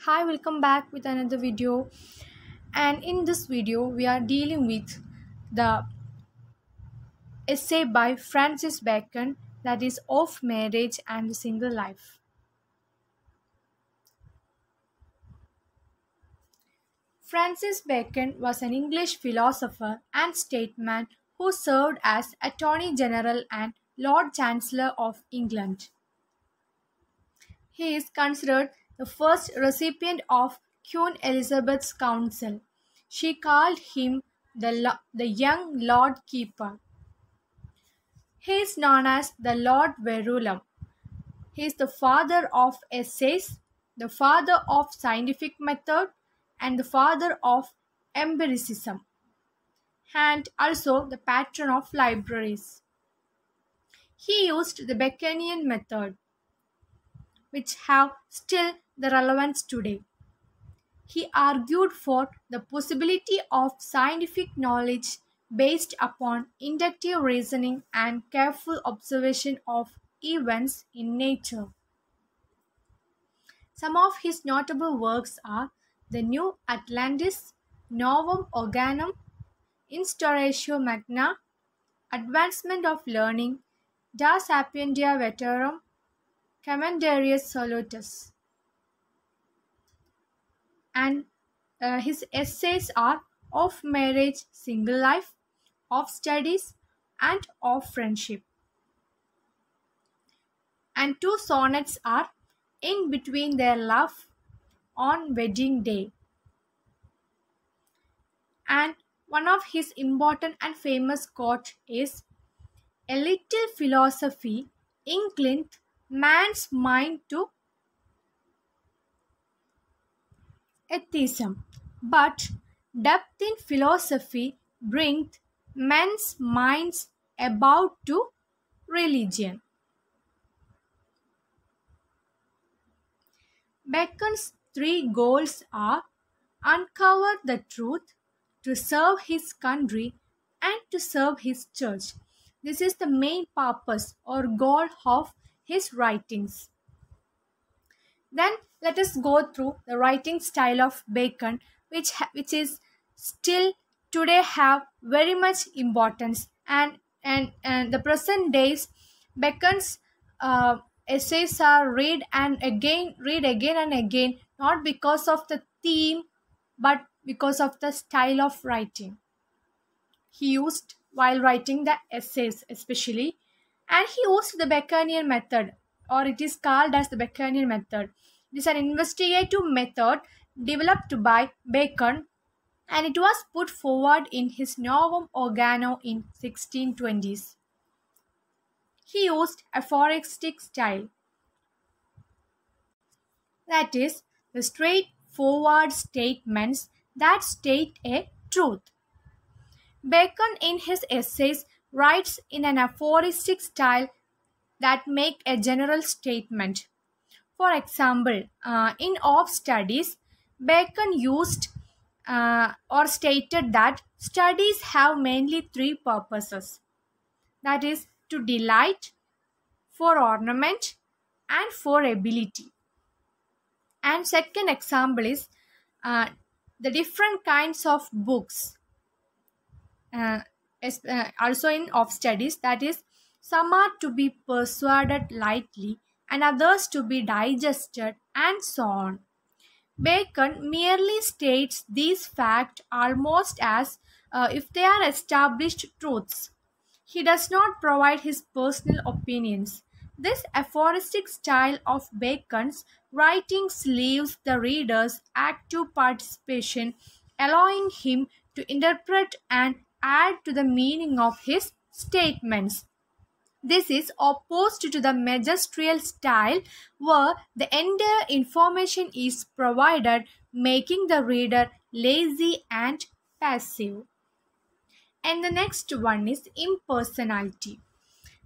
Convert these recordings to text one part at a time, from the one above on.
Hi, welcome back with another video. And in this video, we are dealing with the essay by Francis Bacon, that is Of Marriage and the Single Life. Francis Bacon was an English philosopher and statesman who served as Attorney General and Lord Chancellor of England. He is considered the first recipient of Queen Elizabeth's counsel. She called him the young Lord Keeper. He is known as the Lord Verulam. He is the father of essays, the father of scientific method, and the father of empiricism, and also the patron of libraries. He used the Baconian method, which have still the relevance today. He argued for the possibility of scientific knowledge based upon inductive reasoning and careful observation of events in nature. Some of his notable works are The New Atlantis, Novum Organum, Instauratio Magna, Advancement of Learning, Da Sapientia Veterum, Commendarius Solutus. And his essays are Of Marriage, Single Life, Of Studies, and Of Friendship. And two sonnets are In Between Their Love, On Wedding Day. And one of his important and famous quote is, A little philosophy inclineth man's mind to atheism, but depth in philosophy bringeth men's minds about to religion. Bacon's three goals are uncover the truth, to serve his country, and to serve his church. This is the main purpose or goal of his writings. Then let us go through the writing style of Bacon, which is still today have very much importance, and the present days Bacon's essays are read again and again, not because of the theme but because of the style of writing he used while writing the essays especially. And he used the Baconian method, or it is called as the Baconian method. It is an investigative method developed by Bacon, and it was put forward in his Novum Organum in 1620s. He used aphoristic style, that is, the straightforward statements that state a truth. Bacon in his essays writes in an aphoristic style that make a general statement. For example, in Of Studies, Bacon used or stated that studies have mainly three purposes, that is, to delight, for ornament, and for ability. And second example is the different kinds of books. Also in Of Studies, that is, some are to be persuaded lightly and others to be digested, and so on. Bacon merely states these facts almost as if they are established truths. He does not provide his personal opinions. This aphoristic style of Bacon's writings leaves the reader's active participation, allowing him to interpret and add to the meaning of his statements. This is opposed to the magisterial style where the entire information is provided, making the reader lazy and passive. And the next one is impersonality.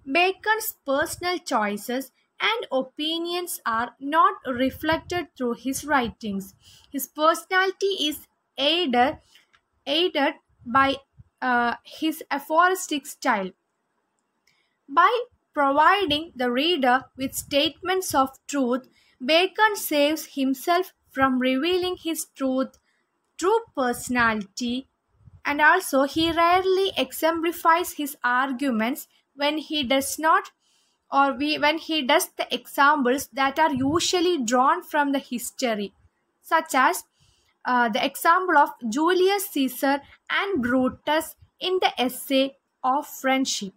Bacon's personal choices and opinions are not reflected through his writings. His personality is aided by his aphoristic style. By providing the reader with statements of truth, Bacon saves himself from revealing his true personality, and also he rarely exemplifies his arguments when he does not when he does the examples that are usually drawn from the history, such as the example of Julius Caesar and Brutus in the essay of friendship,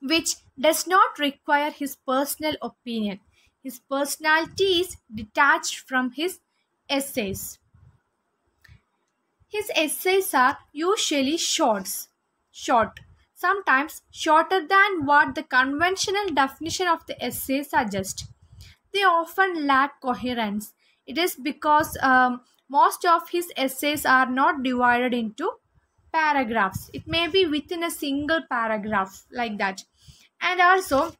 which does not require his personal opinion. His personality is detached from his essays. His essays are usually short, sometimes shorter than what the conventional definition of the essay suggests. They often lack coherence. It is because most of his essays are not divided into paragraphs. It may be within a single paragraph, like that. And also,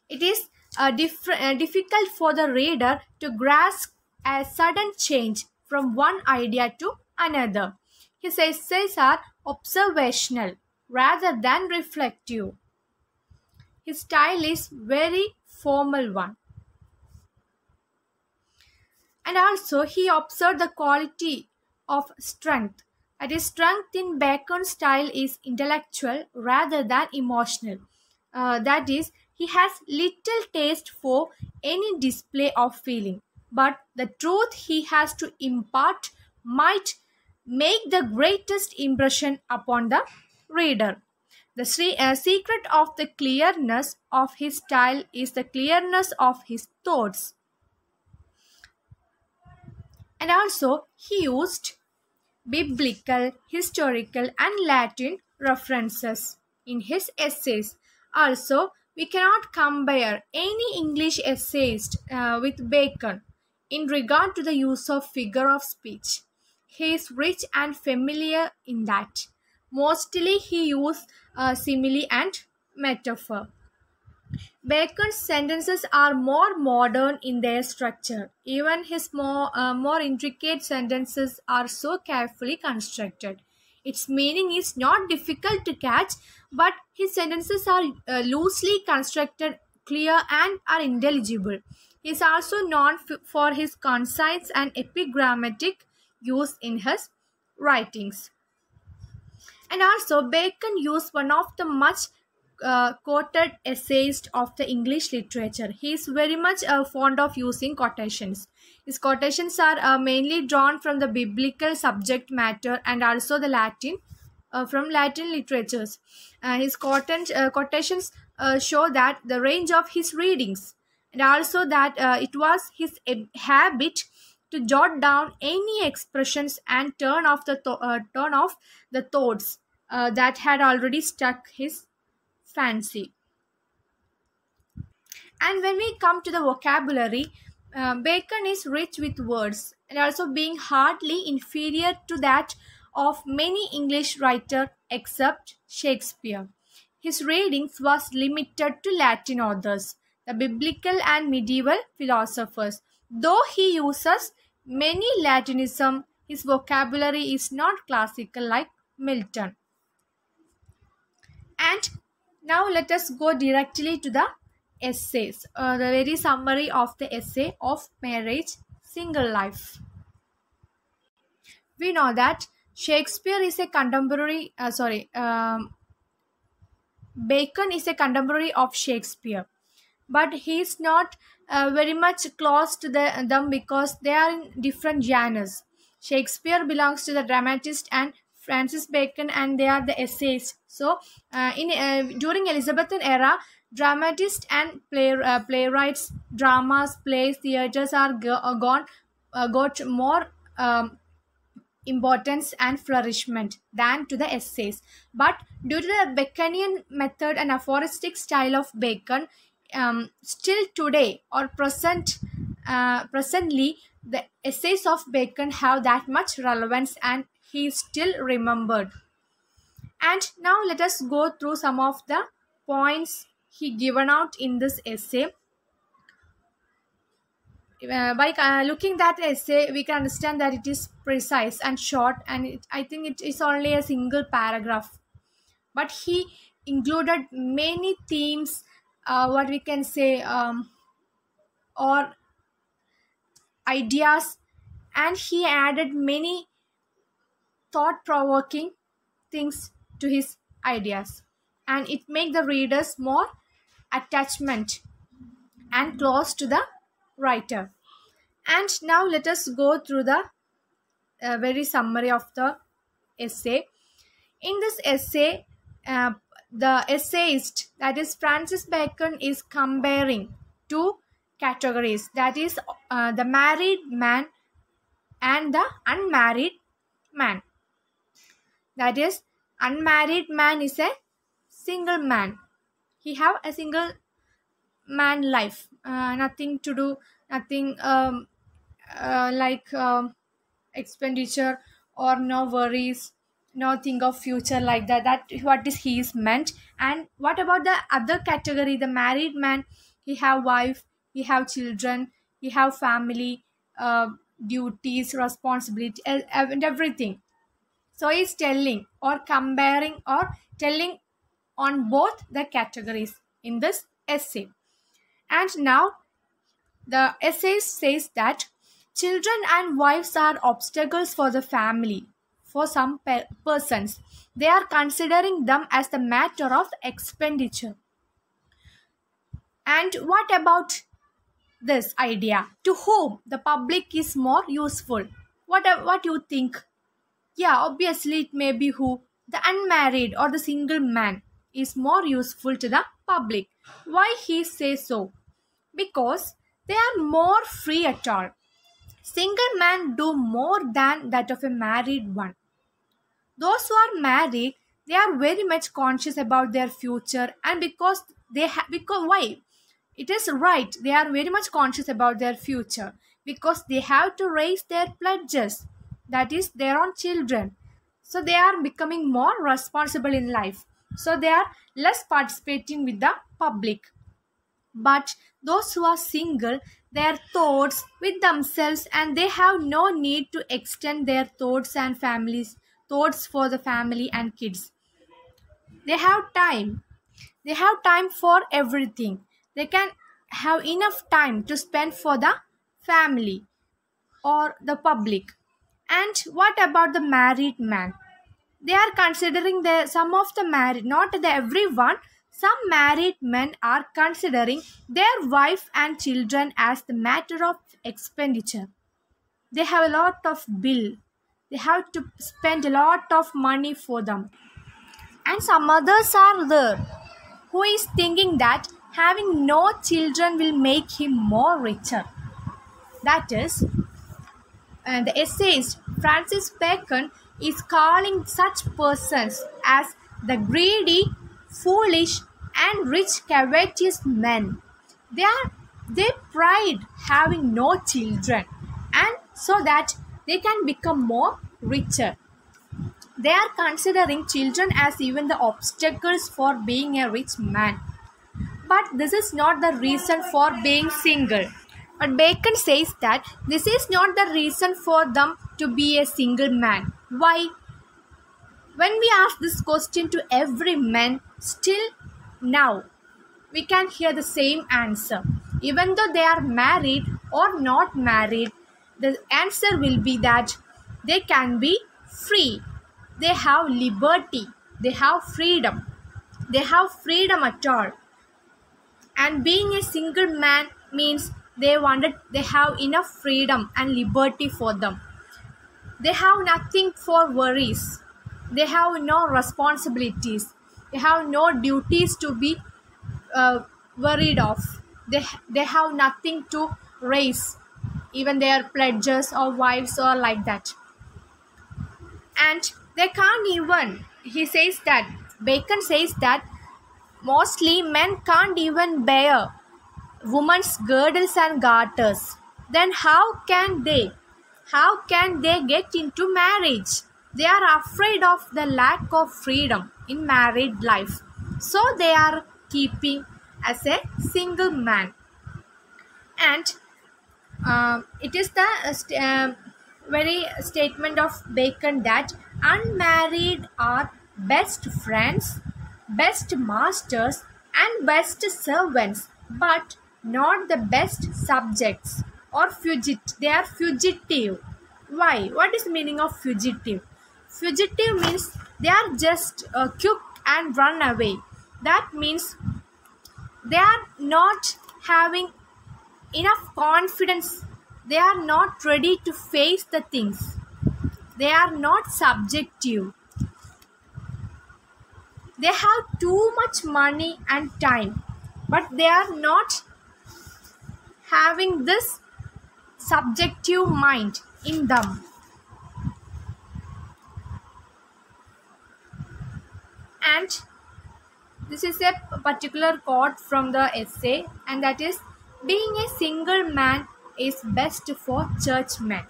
it is difficult for the reader to grasp a sudden change from one idea to another. His essays are observational rather than reflective. His style is very formal one. And also, he observed the quality of strength. That is, strength in Bacon's style is intellectual rather than emotional. That is, he has little taste for any display of feeling, but the truth he has to impart might make the greatest impression upon the reader. The secret of the clearness of his style is the clearness of his thoughts. And also, he used biblical, historical, and Latin references in his essays. Also, we cannot compare any English essayist with Bacon in regard to the use of figure of speech. He is rich and familiar in that. Mostly, he used simile and metaphor. Bacon's sentences are more modern in their structure. Even his more intricate sentences are so carefully constructed. Its meaning is not difficult to catch, but his sentences are loosely constructed, clear, and are intelligible. He is also known for his concise and epigrammatic use in his writings. And also, Bacon used one of the much quoted essayist of the English literature. He is very much fond of using quotations. His quotations are mainly drawn from the biblical subject matter and also the Latin, from Latin literatures. His quotations show that the range of his readings, and also that it was his habit to jot down any expressions and turn off the thoughts that had already struck his fancy. And when we come to the vocabulary, Bacon is rich with words and also being hardly inferior to that of many English writers except Shakespeare. His readings was limited to Latin authors, the biblical and medieval philosophers. Though he uses many Latinism, his vocabulary is not classical like Milton. And now let us go directly to the essays, the very summary of the essay of marriage, single life. We know that Shakespeare is a contemporary, Bacon is a contemporary of Shakespeare, but he is not very much close to them because they are in different genres. Shakespeare belongs to the dramatist and Francis Bacon, and they are the essayists. So, in during Elizabethan era, dramatists and playwrights, dramas, plays, theaters are got more importance and flourishment than to the essays. But due to the Baconian method and aphoristic style of Bacon, still today or presently, the essays of Bacon have that much relevance and he is still remembered. And now let us go through some of the points he given out in this essay. By looking that essay, we can understand that it is precise and short, and I think it is only a single paragraph. But he included many themes, what we can say, or ideas and he added many thought-provoking things to his ideas, and it makes the readers more attachment and close to the writer. And now let us go through the very summary of the essay. In this essay, the essayist, that is Francis Bacon, is comparing two categories, that is the married man and the unmarried man. That is, unmarried man is a single man. He have a single man life, nothing to do, nothing like expenditure or no worries, no think of future like that. That what is he is meant. And what about the other category, the married man? He have wife, he have children, he have family, duties, responsibility, and everything. So he's telling or comparing or telling on both the categories in this essay. And now the essay says that children and wives are obstacles for the family. For some persons, they are considering them as the matter of expenditure. And what about this idea? To whom the public is more useful? What you think? Yeah, obviously it may be who? The unmarried or the single man is more useful to the public. Why he says so? Because they are more free at all. Single men do more than that of a married one. Those who are married, they are very much conscious about their future, and because why? It is right, they are very much conscious about their future because they have to raise their pledges, that is their own children. So they are becoming more responsible in life. So they are less participating with the public. But those who are single, their thoughts with themselves, and they have no need to extend their thoughts and families, thoughts for the family and kids. They have time. They have time for everything. They can have enough time to spend for the family or the public. And what about the married man? They are considering some of the married, not the everyone. Some married men are considering their wife and children as the matter of expenditure. They have a lot of bill. They have to spend a lot of money for them. And some others are there who is thinking that having no children will make him more richer. That is, the essayist Francis Bacon is calling such persons as the greedy, foolish, and rich covetous men. They pride having no children, and so that they can become more richer. They are considering children as even the obstacles for being a rich man. But this is not the reason for being single. But Bacon says that this is not the reason for them to be a single man. Why? When we ask this question to every man, still now, we can hear the same answer. Even though they are married or not married, the answer will be that they can be free. They have liberty. They have freedom. They have freedom at all. And being a single man means they have enough freedom and liberty for them. They have nothing for worries. They have no responsibilities. They have no duties to be worried of. They have nothing to raise, even their pledges or wives or like that. And they can't even, Bacon says that mostly men can't even bear women's girdles and garters. Then how can they get into marriage? They are afraid of the lack of freedom in married life. So they are keeping as a single man. And it is the very statement of Bacon that unmarried are best friends, best masters, and best servants, but not the best subjects or they are fugitive. Why? What is the meaning of fugitive? Fugitive means they are just quick and run away. That means they are not having enough confidence. They are not ready to face the things. They are not subjective. They have too much money and time, but they are not having this subjective mind in them. And this is a particular quote from the essay, and that is, being a single man is best for churchmen.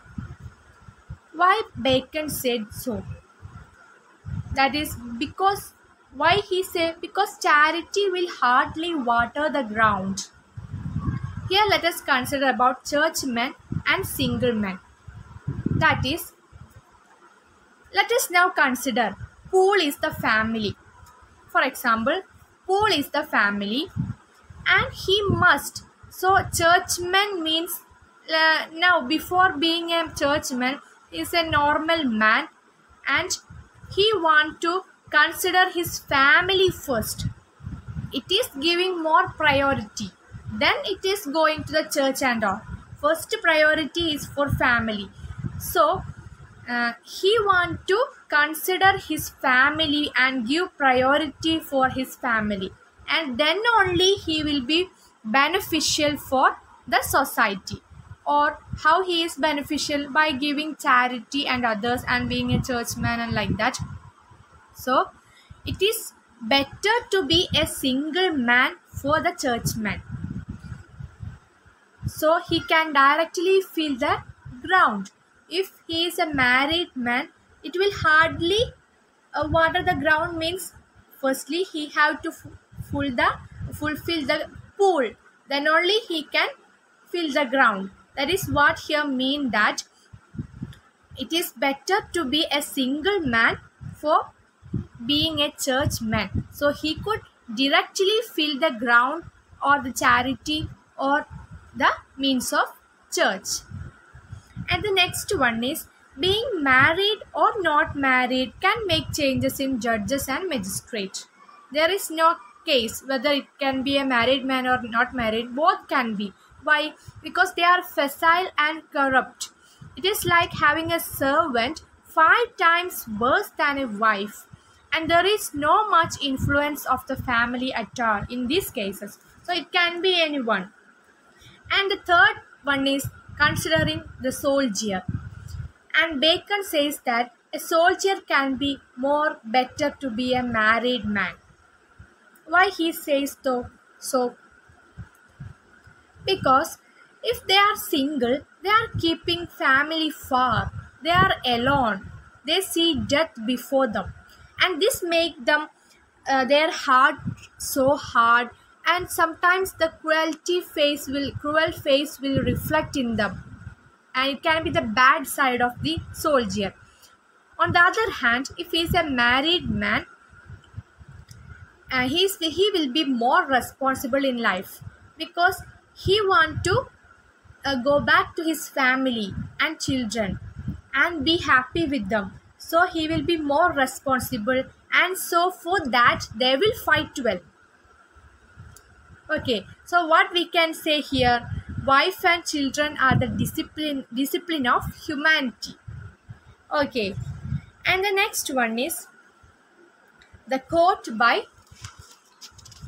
Why Bacon said so? That is because, why he said, because charity will hardly water the ground. Here let us consider about churchmen and single men. That is, let us now consider Paul is the family. For example, Paul is the family and he must. So churchman means now before being a churchman is a normal man and he want to consider his family first. It is giving more priority. Then it is going to the church and all. First priority is for family. So he want to consider his family and give priority for his family, and then only he will be beneficial for the society. Or how he is beneficial? By giving charity and others and being a churchman and like that. So it is better to be a single man for the churchman, so he can directly feel the ground. If he is a married man, it will hardly water the ground. Means firstly he have to fulfill the pool, then only he can fill the ground. That is what here mean, that it is better to be a single man for being a churchman, so he could directly fill the ground or the charity or the means of church. And the next one is, being married or not married can make changes in judges and magistrates. There is no case whether it can be a married man or not married, both can be. Why? Because they are facile and corrupt. It is like having a servant 5 times worse than a wife, and there is no much influence of the family at all in these cases. So it can be anyone. And the third one is considering the soldier. And Bacon says that a soldier can be more better to be a married man. Why he says so? Because if they are single, they are keeping family far. They are alone. They see death before them. And this makes them their heart so hard, and sometimes the cruel face will reflect in them, and it can be the bad side of the soldier. On the other hand, if he is a married man, he will be more responsible in life, because he want to go back to his family and children and be happy with them. So he will be more responsible, and so for that they will fight well. Okay, so what we can say here, wife and children are the discipline of humanity. Okay, and the next one is the quote by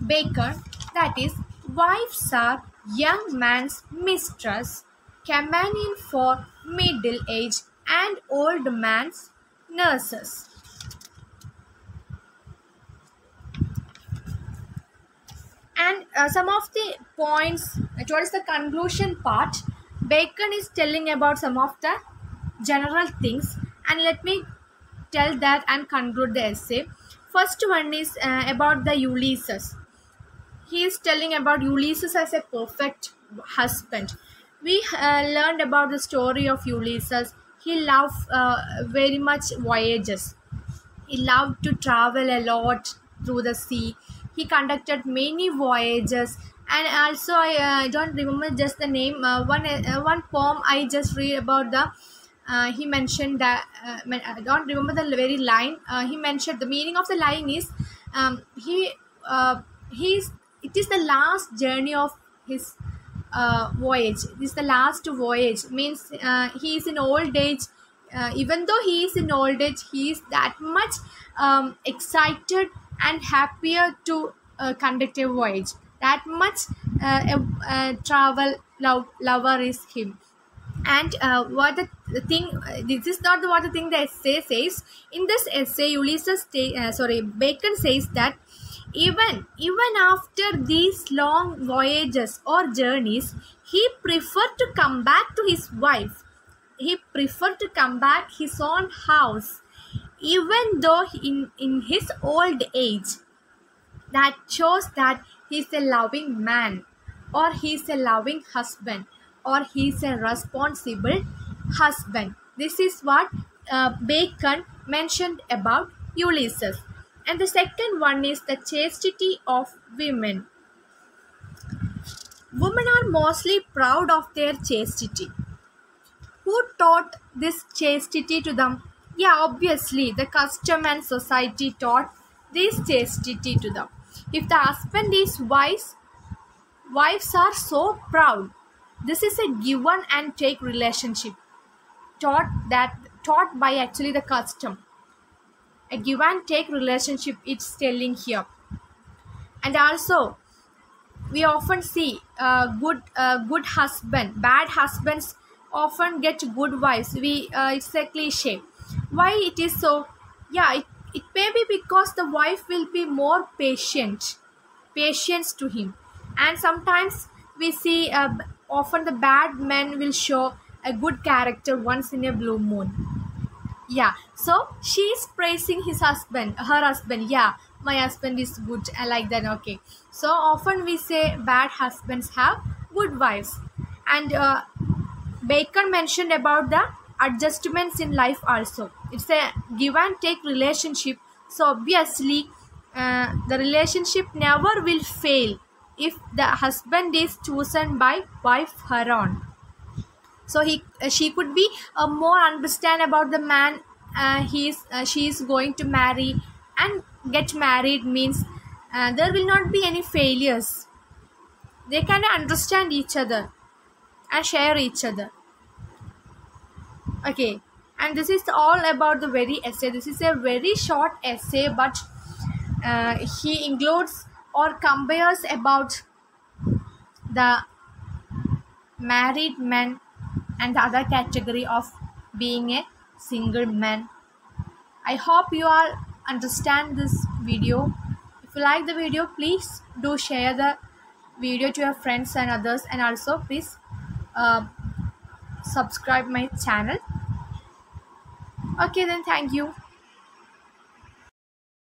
Bacon, that is, wives are young man's mistress, companion for middle age and old man's nurses. And some of the points towards the conclusion part, Bacon is telling about some of the general things, and let me tell that and conclude the essay. First one is about the Ulysses. He is telling about Ulysses as a perfect husband. We learned about the story of Ulysses. He loved very much voyages. He loved to travel a lot through the sea. He conducted many voyages, and also I don't remember just the name. One poem I just read about the he mentioned that I don't remember the very line. He mentioned the meaning of the line is he he's it is the last journey of his voyage. This is the last voyage, means he is in old age. Even though he is in old age, he is that much excited and happier to conduct a voyage. That much travel lover is him. And what the thing, this is not what the thing the essay says. In this essay, Bacon says that even after these long voyages or journeys, he preferred to come back to his wife. He preferred to come back his own house, even though in his old age. That shows that he's a loving man, or he's a loving husband, or he's a responsible husband. This is what Bacon mentioned about Ulysses. And the second one is the chastity of women. Women are mostly proud of their chastity. Who taught this chastity to them? Yeah, obviously, the custom and society taught this chastity to them. If the husband is wise, wives are so proud. This is a given and take relationship taught by actually the custom. A give and take relationship it's telling here. And also, we often see good husband, bad husbands often get good wives. It's a cliche. Why it is so? Yeah, it may be because the wife will be more patience to him. And sometimes we see often the bad men will show a good character once in a blue moon. Yeah, so she is praising her husband. Yeah, my husband is good. I like that. Okay, so often we say bad husbands have good wives. And Bacon mentioned about the adjustments in life also. It's a give and take relationship. So obviously, the relationship never will fail if the husband is chosen by wife her own. So she could be more understand about the man she is going to marry, and get married means there will not be any failures. They can understand each other and share each other. Okay, and this is all about the very essay. This is a very short essay, but he includes or compares about the married men and the other category of being a single man. I hope you all understand this video. If you like the video, please do share the video to your friends and others, and also please subscribe my channel. Okay, then thank you.